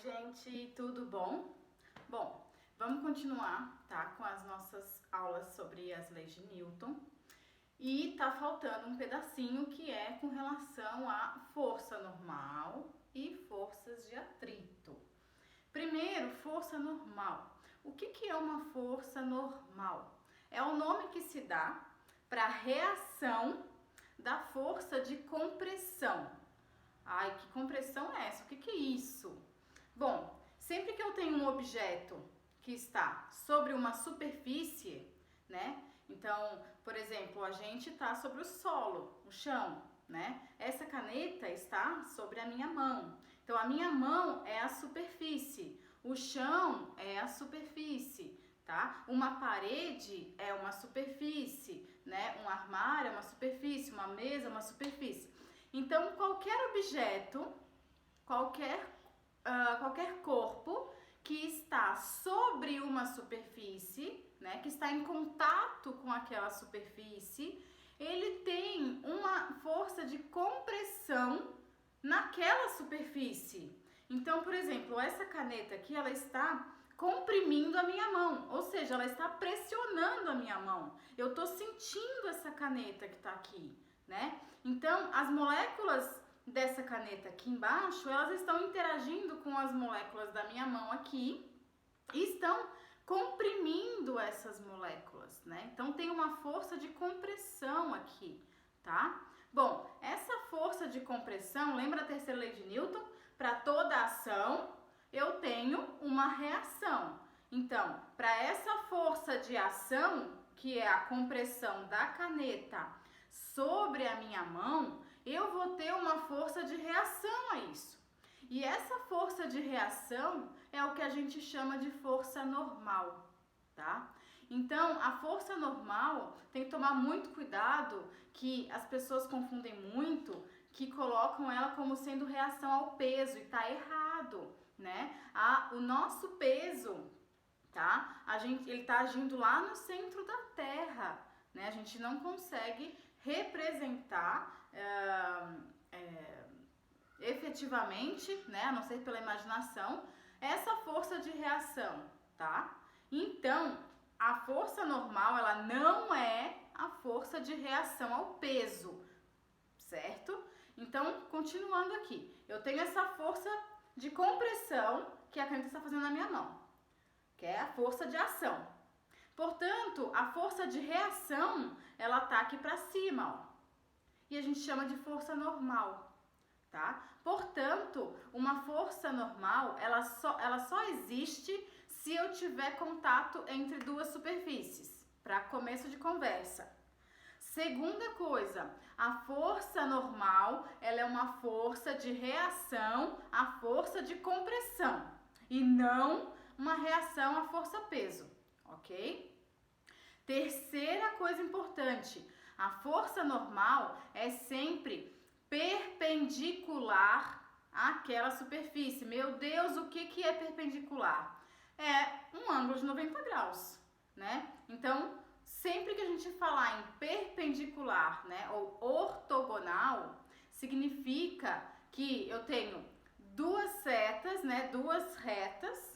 gente, tudo bom? Bom, vamos continuar, tá, com as nossas aulas sobre as leis de Newton. E tá faltando um pedacinho que é com relação à força normal e forças de atrito. Primeiro, força normal. O que é uma força normal? É o nome que se dá para a reação da força de compressão. Ai, que compressão é essa? O que é isso? Bom, sempre que eu tenho um objeto que está sobre uma superfície, né? Então, por exemplo, a gente está sobre o solo, o chão, né? Essa caneta está sobre a minha mão. Então, a minha mão é a superfície, o chão é a superfície, tá? Uma parede é uma superfície, né? Um armário é uma superfície, uma mesa é uma superfície. Então, qualquer objeto, qualquer corpo que está sobre uma superfície, né, que está em contato com aquela superfície, ele tem uma força de compressão naquela superfície. Então, por exemplo, essa caneta aqui, ela está comprimindo a minha mão, ou seja, ela está pressionando a minha mão. Eu estou sentindo essa caneta que está aqui, né? Então, as moléculas dessa caneta aqui embaixo, elas estão interagindo com as moléculas da minha mão aqui e estão comprimindo essas moléculas, né? Então, tem uma força de compressão aqui, tá? Bom, essa força de compressão, lembra a terceira lei de Newton? Para toda ação, eu tenho uma reação. Então, para essa força de ação, que é a compressão da caneta sobre a minha mão, eu vou ter uma força de reação a isso. E essa força de reação é o que a gente chama de força normal, tá? Então, a força normal, tem que tomar muito cuidado, que as pessoas confundem muito, que colocam ela como sendo reação ao peso, e tá errado, né? O nosso peso, tá? Ele tá agindo lá no centro da Terra, né? A gente não consegue representar efetivamente, né, a não ser pela imaginação, essa força de reação, tá? Então, a força normal, ela não é a força de reação ao peso, certo? Então, continuando aqui, eu tenho essa força de compressão que a caneta está fazendo na minha mão, que é a força de ação. Portanto, a força de reação, ela tá aqui para cima, ó. E a gente chama de força normal, tá? Portanto, uma força normal, ela só existe se eu tiver contato entre duas superfícies, para começo de conversa. Segunda coisa, a força normal, ela é uma força de reação à força de compressão e não uma reação à força-peso, ok? Terceira coisa importante, a força normal é sempre perpendicular àquela superfície. Meu Deus, o que é perpendicular? É um ângulo de 90 graus, né? Então, sempre que a gente falar em perpendicular, né, ou ortogonal, significa que eu tenho duas setas, né, duas retas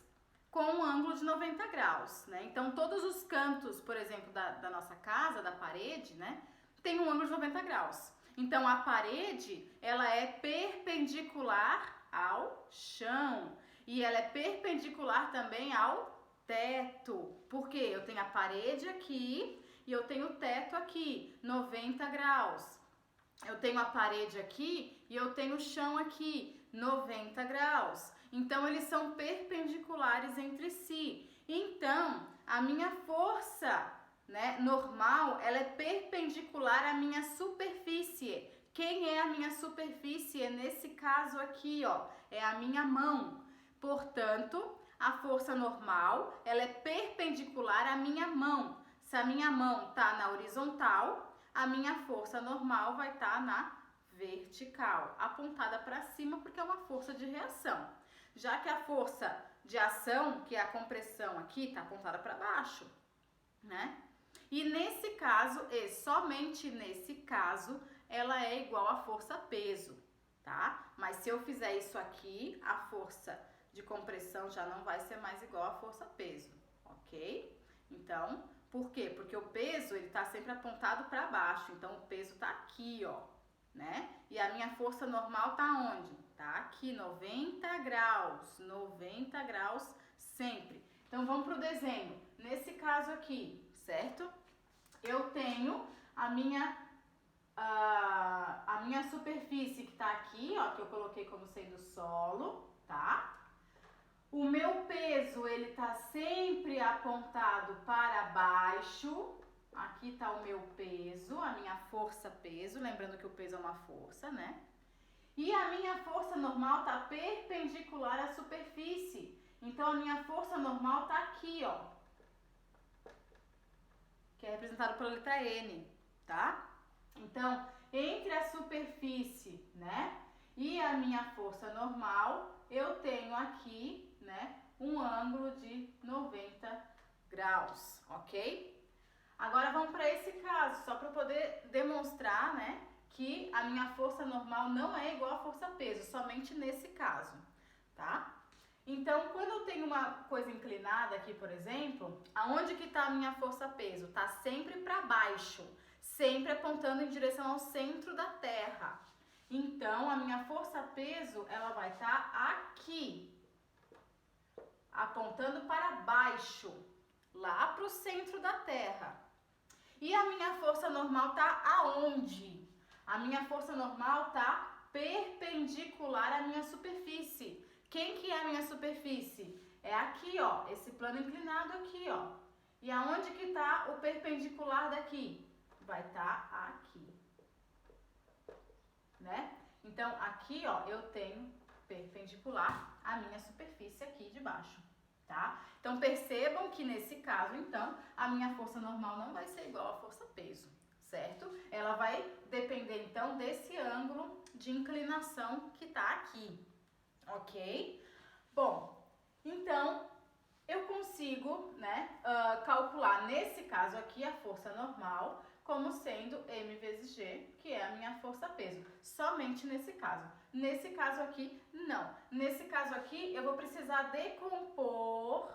com um ângulo de 90 graus, né? Então, todos os cantos, por exemplo, da nossa casa, da parede, né, tem um ângulo de 90 graus. Então, a parede, ela é perpendicular ao chão e ela é perpendicular também ao teto, porque eu tenho a parede aqui e eu tenho o teto aqui, 90 graus. Eu tenho a parede aqui e eu tenho o chão aqui, 90 graus. Então, eles são perpendiculares entre si. Então, a minha força, né, normal, ela é perpendicular à minha superfície. Quem é a minha superfície? Nesse caso aqui, ó, é a minha mão. Portanto, a força normal, ela é perpendicular à minha mão. Se a minha mão tá na horizontal, a minha força normal vai estar na vertical, apontada para cima, porque é uma força de reação. Já que a força de ação, que é a compressão aqui, está apontada para baixo, né? E nesse caso, e somente nesse caso, ela é igual à força peso, tá? Mas se eu fizer isso aqui, a força de compressão já não vai ser mais igual a força-peso, ok? Então, por quê? Porque o peso, ele tá sempre apontado para baixo, então o peso tá aqui, ó, né? E a minha força normal tá onde? Tá aqui, 90 graus sempre. Então, vamos pro desenho. Nesse caso aqui, certo? Eu tenho a minha superfície que tá aqui, ó, que eu coloquei como sendo o solo, tá? O meu peso, ele tá sempre apontado para baixo. Aqui tá o meu peso, a minha força-peso, lembrando que o peso é uma força, né? E a minha força normal tá perpendicular à superfície. Então, a minha força normal tá aqui, ó, que é representado pela letra N, tá? Então, entre a superfície, né, e a minha força normal, eu tenho aqui, né, um ângulo de 90 graus, ok? Agora vamos para esse caso, só para poder demonstrar, né, que a minha força normal não é igual à força-peso, somente nesse caso, tá? Então, quando eu tenho uma coisa inclinada aqui, por exemplo, aonde que está a minha força-peso? Está sempre para baixo, sempre apontando em direção ao centro da Terra. Então, a minha força-peso, ela vai estar aqui, apontando para baixo, lá para o centro da Terra. E a minha força normal está aonde? A minha força normal está perpendicular à minha superfície. Quem que é a minha superfície? É aqui, ó, esse plano inclinado aqui, ó. E aonde que está o perpendicular daqui? Vai estar aqui, né? Então, aqui, ó, eu tenho perpendicular à minha superfície aqui de baixo, tá? Então, percebam que nesse caso, então, a minha força normal não vai ser igual à força-peso, certo? Ela vai depender, então, desse ângulo de inclinação que tá aqui. Ok? Bom, então eu consigo, né, calcular nesse caso aqui a força normal como sendo M vezes G, que é a minha força-peso. Somente nesse caso. Nesse caso aqui, não. Nesse caso aqui, eu vou precisar decompor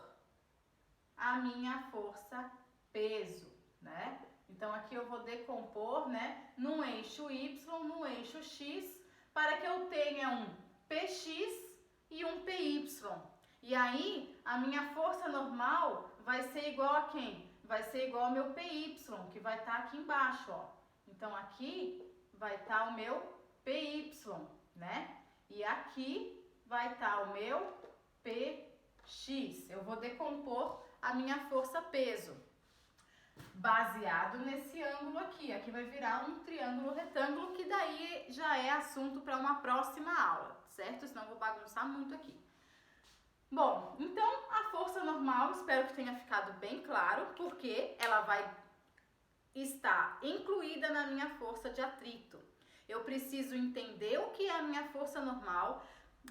a minha força-peso, né? Então, aqui eu vou decompor, né, num eixo Y, no eixo X, para que eu tenha um PX e um PY. E aí, a minha força normal vai ser igual a quem? Vai ser igual ao meu PY, que vai estar aqui embaixo, ó. Então, aqui vai estar o meu PY, né? E aqui vai estar o meu PX. Eu vou decompor a minha força-peso baseado nesse ângulo aqui. Aqui vai virar um triângulo retângulo, que daí já é assunto para uma próxima aula, certo? Senão eu vou bagunçar muito aqui. Bom, então a força normal, espero que tenha ficado bem claro, porque ela vai estar incluída na minha força de atrito. Eu preciso entender o que é a minha força normal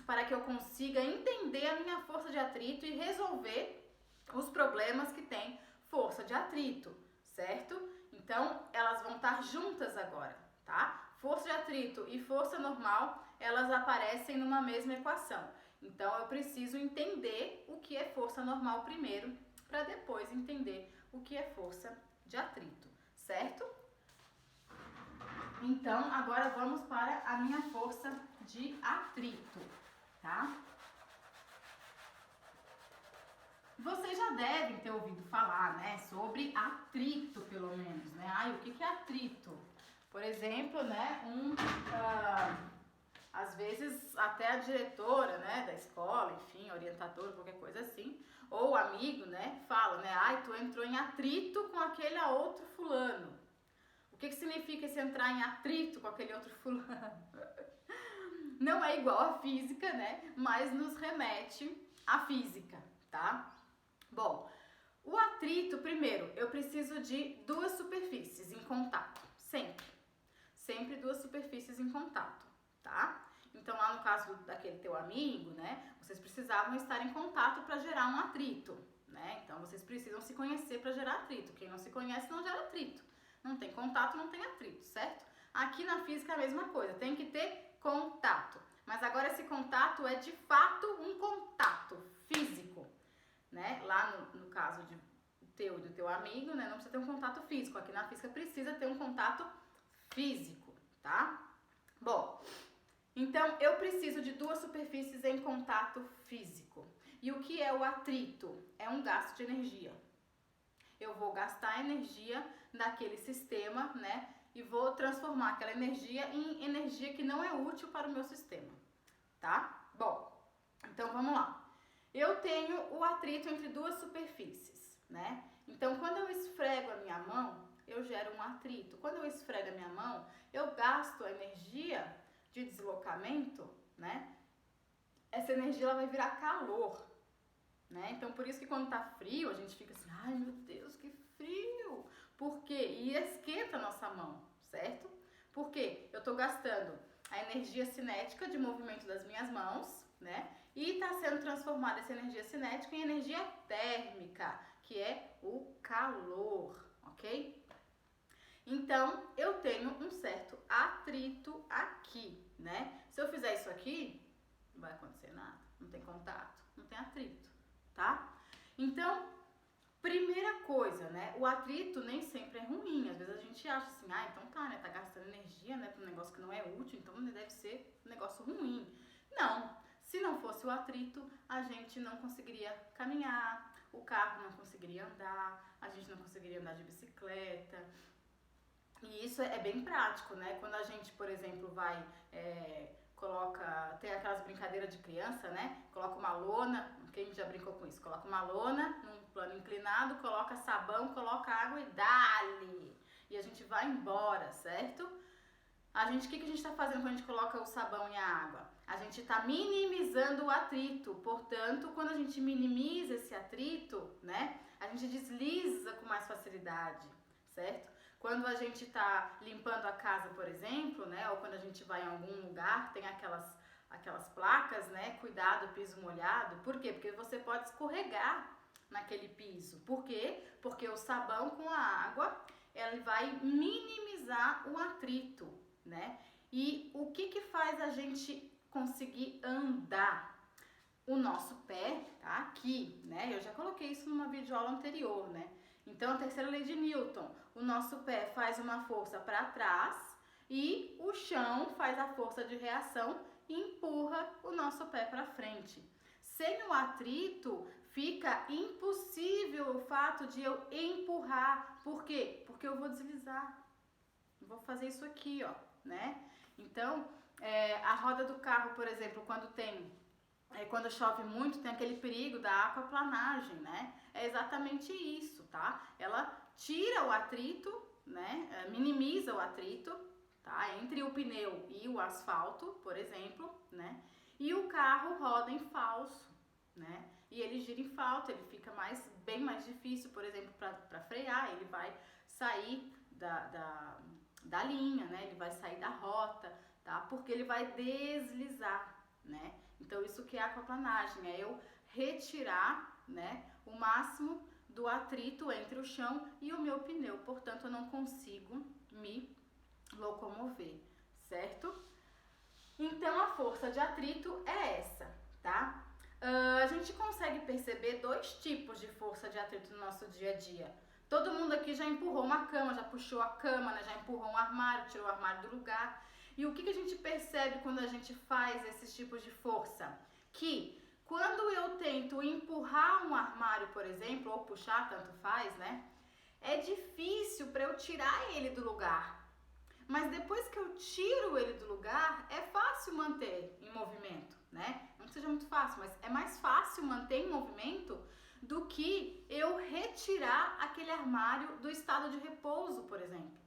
para que eu consiga entender a minha força de atrito e resolver os problemas que tem força de atrito, certo? Então, elas vão estar juntas agora, tá? Força de atrito e força normal, elas aparecem numa mesma equação. Então, eu preciso entender o que é força normal primeiro, para depois entender o que é força de atrito, certo? Então, agora vamos para a minha força de atrito, tá? Vocês já devem ter ouvido falar, né, sobre atrito, pelo menos, né? Ai, o que é atrito? Por exemplo, né, às vezes até a diretora, né, da escola, enfim, orientadora, qualquer coisa assim, ou amigo, né, fala, né, ai, tu entrou em atrito com aquele outro fulano. O que significa esse entrar em atrito com aquele outro fulano? Não é igual à física, né, mas nos remete à física, tá? Bom, o atrito, primeiro, eu preciso de duas superfícies em contato, sempre. Sempre duas superfícies em contato, tá? Então, lá no caso daquele teu amigo, né, vocês precisavam estar em contato para gerar um atrito, né? Então, vocês precisam se conhecer para gerar atrito. Quem não se conhece não gera atrito. Não tem contato, não tem atrito, certo? Aqui na física é a mesma coisa, tem que ter contato. Mas agora esse contato é de fato um contato. Lá no caso de teu e do teu amigo, né, não precisa ter um contato físico. Aqui na física precisa ter um contato físico, tá? Bom, então eu preciso de duas superfícies em contato físico. E o que é o atrito? É um gasto de energia. Eu vou gastar energia naquele sistema, né, e vou transformar aquela energia em energia que não é útil para o meu sistema, tá? Bom, então vamos lá. Eu tenho o atrito entre duas superfícies, né? Então, quando eu esfrego a minha mão, eu gero um atrito. Quando eu esfrego a minha mão, eu gasto a energia de deslocamento, né? Essa energia ela vai virar calor, né? Então, por isso que quando tá frio, a gente fica assim, ai meu Deus, que frio! Por quê? E esquenta a nossa mão, certo? Por quê? Eu tô gastando a energia cinética de movimento das minhas mãos, né? E está sendo transformada essa energia cinética em energia térmica, que é o calor, ok? Então, eu tenho um certo atrito aqui, né? Se eu fizer isso aqui, não vai acontecer nada, não tem contato, não tem atrito, tá? Então, primeira coisa, né? O atrito nem sempre é ruim. Às vezes a gente acha assim, ah, então tá, né? Tá gastando energia, né? Pra um negócio que não é útil, então deve ser um negócio ruim. Não. Se não fosse o atrito, a gente não conseguiria caminhar, o carro não conseguiria andar, a gente não conseguiria andar de bicicleta. E isso é bem prático, né? Quando a gente, por exemplo, vai, tem aquelas brincadeiras de criança, né? Coloca uma lona, quem já brincou com isso? Coloca uma lona num plano inclinado, coloca sabão, coloca água e dá-lhe. E a gente vai embora, certo? O que a gente está fazendo quando a gente coloca o sabão e a água? A gente está minimizando o atrito. Portanto, quando a gente minimiza esse atrito, né, a gente desliza com mais facilidade, certo? Quando a gente está limpando a casa, por exemplo, né, ou quando a gente vai em algum lugar, tem aquelas placas, né, cuidado, piso molhado. Por quê? Porque você pode escorregar naquele piso. Por quê? Porque o sabão com a água, ele vai minimizar o atrito, né? E o que faz a gente conseguir andar? O nosso pé tá aqui, né? Eu já coloquei isso numa videoaula anterior, né? Então, a terceira lei de Newton, o nosso pé faz uma força para trás e o chão faz a força de reação e empurra o nosso pé para frente. Sem o atrito, fica impossível o fato de eu empurrar. Por quê? Porque eu vou deslizar. Eu vou fazer isso aqui, ó, né? Então, a roda do carro, por exemplo, quando chove muito, tem aquele perigo da aquaplanagem, né? É exatamente isso, tá? Ela tira o atrito, né? Minimiza o atrito, tá? Entre o pneu e o asfalto, por exemplo, né? E o carro roda em falso, né? E ele gira em falso, ele fica bem mais difícil, por exemplo, para frear, ele vai sair da linha, né? Ele vai sair da rota, tá? Porque ele vai deslizar, né? Então, isso que é aquaplanagem, é eu retirar, né, o máximo do atrito entre o chão e o meu pneu. Portanto, eu não consigo me locomover, certo? Então, a força de atrito é essa, tá? A gente consegue perceber dois tipos de força de atrito no nosso dia a dia. Todo mundo aqui já empurrou uma cama, já puxou a cama, né, já empurrou um armário, tirou o armário do lugar. E o que a gente percebe quando a gente faz esses tipos de força? Que quando eu tento empurrar um armário, por exemplo, ou puxar, tanto faz, né? É difícil para eu tirar ele do lugar. Mas depois que eu tiro ele do lugar, é fácil manter em movimento, né? Não que seja muito fácil, mas é mais fácil manter em movimento do que eu retirar aquele armário do estado de repouso, por exemplo.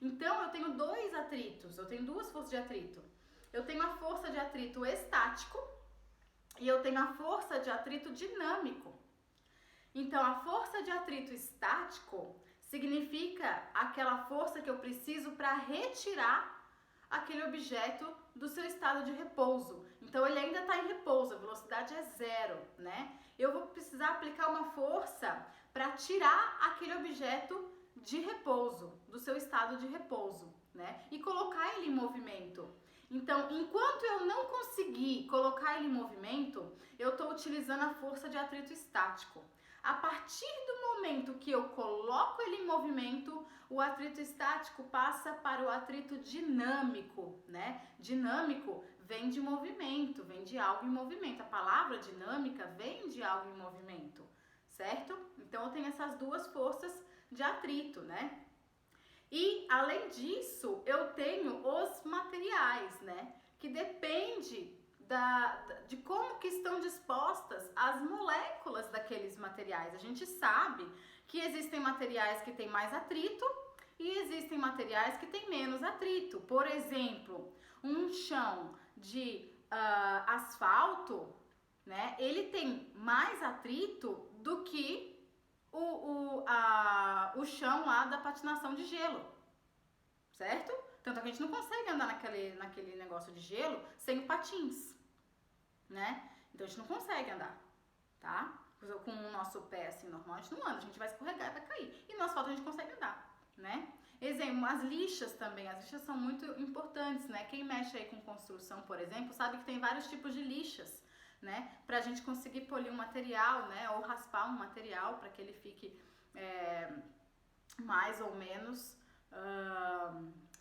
Então, eu tenho dois atritos, eu tenho duas forças de atrito. Eu tenho a força de atrito estático e eu tenho a força de atrito dinâmico. Então, a força de atrito estático significa aquela força que eu preciso para retirar aquele objeto do seu estado de repouso. Então, ele ainda está em repouso, a velocidade é zero, né? Eu vou precisar aplicar uma força para tirar aquele objeto de repouso, do seu estado de repouso, né? E colocar ele em movimento. Então, enquanto eu não conseguir colocar ele em movimento, eu estou utilizando a força de atrito estático. A partir do momento que eu coloco ele em movimento, o atrito estático passa para o atrito dinâmico, né? Dinâmico vem de movimento, vem de algo em movimento. A palavra dinâmica vem de algo em movimento, certo? Então eu tenho essas duas forças de atrito, né? E além disso, eu tenho os materiais, né? Que depende de como que estão dispostas as moléculas daqueles materiais. A gente sabe que existem materiais que têm mais atrito e existem materiais que têm menos atrito. Por exemplo, um chão de asfalto, né? Ele tem mais atrito do que o chão lá da patinação de gelo, certo? Tanto que a gente não consegue andar naquele negócio de gelo sem patins, né? Então a gente não consegue andar, tá? Com o nosso pé assim normal, a gente não anda, a gente vai escorregar e vai cair. E no asfalto a gente consegue andar, né? Exemplo, as lixas também, as lixas são muito importantes, né? Quem mexe aí com construção, por exemplo, sabe que tem vários tipos de lixas, né? Pra gente conseguir polir um material, né? Ou raspar um material para que ele fique mais ou menos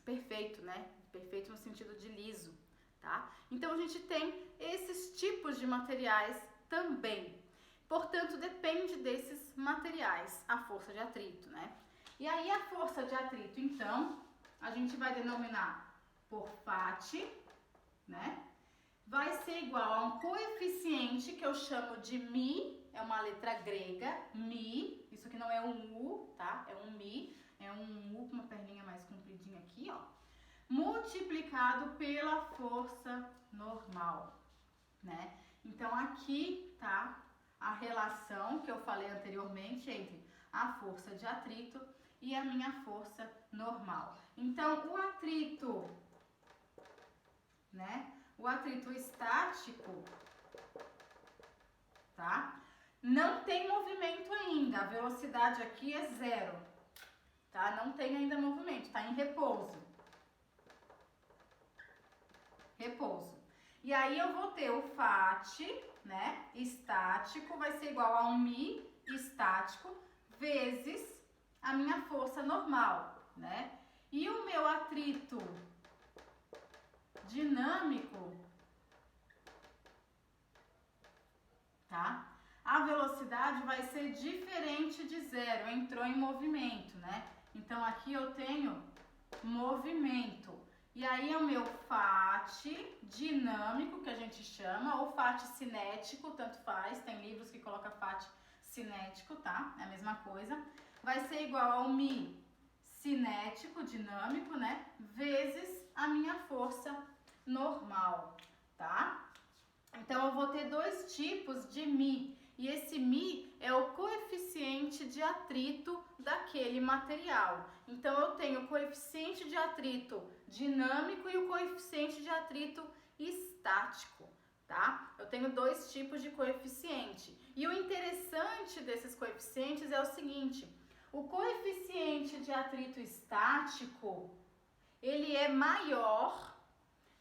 perfeito, né? Perfeito no sentido de liso, tá? Então a gente tem esses tipos de materiais também. Portanto, depende desses materiais a força de atrito, né? E aí a força de atrito, então, a gente vai denominar por Φ, né? Vai ser igual a um coeficiente que eu chamo de Mi, é uma letra grega, Mi, isso aqui não é um U, tá? É um Mi, é um U com uma perninha mais compridinha aqui, ó. Multiplicado pela força normal, né? Então aqui tá a relação que eu falei anteriormente entre a força de atrito e a minha força normal. Então o atrito, né? O atrito estático, tá? Não tem movimento ainda, a velocidade aqui é 0, tá? Não tem ainda movimento, tá em repouso. Repouso. E aí eu vou ter o Φ, né? Estático vai ser igual a um Mi estático vezes a minha força normal, né? E o meu atrito dinâmico, tá? A velocidade vai ser diferente de 0, entrou em movimento, né? Então aqui eu tenho movimento. E aí é o meu Φ dinâmico, que a gente chama, ou Φ cinético, tanto faz, tem livros que colocam Φ cinético, tá? É a mesma coisa. Vai ser igual ao Mi cinético, dinâmico, né? Vezes a minha força normal, tá? Então eu vou ter dois tipos de Mi. E esse Mi é o coeficiente de atrito daquele material. Então eu tenho o coeficiente de atrito dinâmico e o coeficiente de atrito estático, tá? Eu tenho dois tipos de coeficiente. E o interessante desses coeficientes é o seguinte: o coeficiente de atrito estático, ele é maior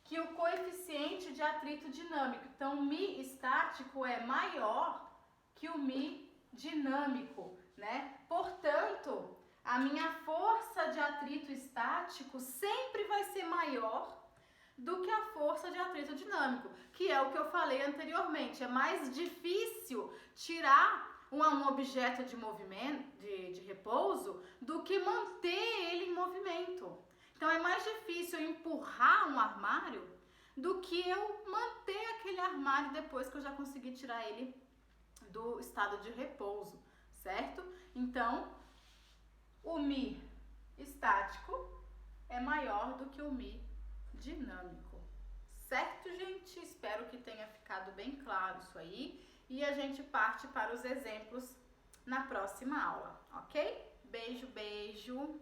que o coeficiente de atrito dinâmico. Então, o Mi estático é maior que o Mi dinâmico, né? Portanto, a minha força de atrito estático sempre vai ser maior do que a força de atrito dinâmico, que é o que eu falei anteriormente. É mais difícil tirar um objeto de movimento, de repouso, do que manter ele em movimento. Então é mais difícil eu empurrar um armário do que eu manter aquele armário depois que eu já consegui tirar ele do estado de repouso, certo? Então, o Mi estático é maior do que o Mi dinâmico. Certo, gente? Espero que tenha ficado bem claro isso aí. E a gente parte para os exemplos na próxima aula, ok? Beijo, beijo!